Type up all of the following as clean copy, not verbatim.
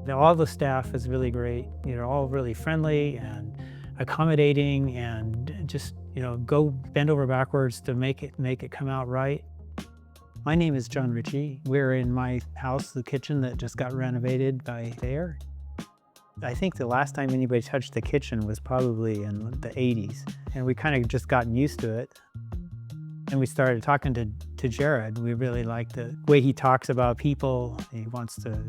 All the staff is really great. They're all really friendly and accommodating, and just, go bend over backwards to make it come out right. My name is John Ritchie. We're in my house, the kitchen that just got renovated by Thayer. I think the last time anybody touched the kitchen was probably in the 80s, and we kind of just gotten used to it. And we started talking to Jared. We really like the way he talks about people. He wants to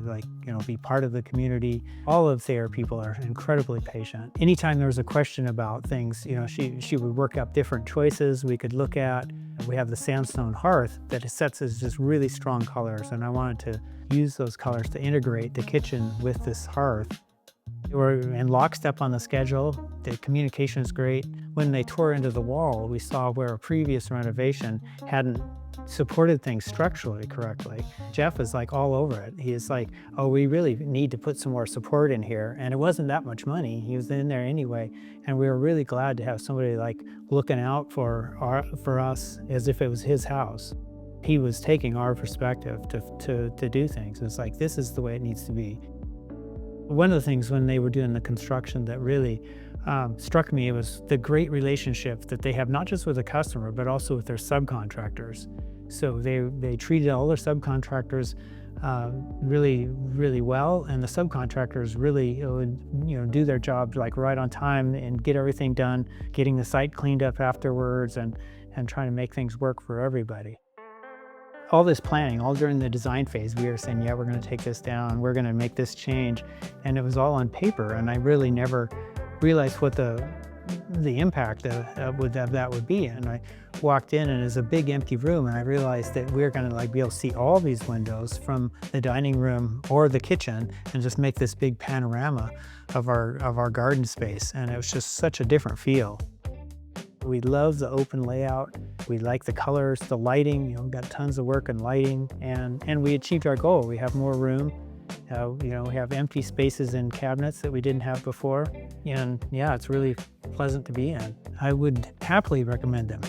be part of the community. All of Thayer people are incredibly patient. Anytime there was a question about things, she would work up different choices we could look at. We have the sandstone hearth that sets as just really strong colors, and I wanted to use those colors to integrate the kitchen with this hearth. We're in lockstep on the schedule. The communication is great. When they tore into the wall, we saw where a previous renovation hadn't supported things structurally correctly. Jeff is all over it. He is like, oh, we really need to put some more support in here. And it wasn't that much money. He was in there anyway. And we were really glad to have somebody looking out for us as if it was his house. He was taking our perspective to do things. It's like, this is the way it needs to be. One of the things when they were doing the construction that really struck me was the great relationship that they have, not just with the customer, but also with their subcontractors. So they treated all their subcontractors really, really well, and the subcontractors really would do their job right on time and get everything done, getting the site cleaned up afterwards, and trying to make things work for everybody. All this planning, all during the design phase, we were saying, yeah, we're going to take this down, we're going to make this change, and it was all on paper, and I really never realized what the impact of that would be. And I walked in, and it's a big empty room, and I realized that we're going to be able to see all these windows from the dining room or the kitchen, and just make this big panorama of our garden space, and it was just such a different feel. We love the open layout. We like the colors, the lighting. We've got tons of work in lighting, and we achieved our goal. We have more room. We have empty spaces in cabinets that we didn't have before. And yeah, it's really pleasant to be in. I would happily recommend them.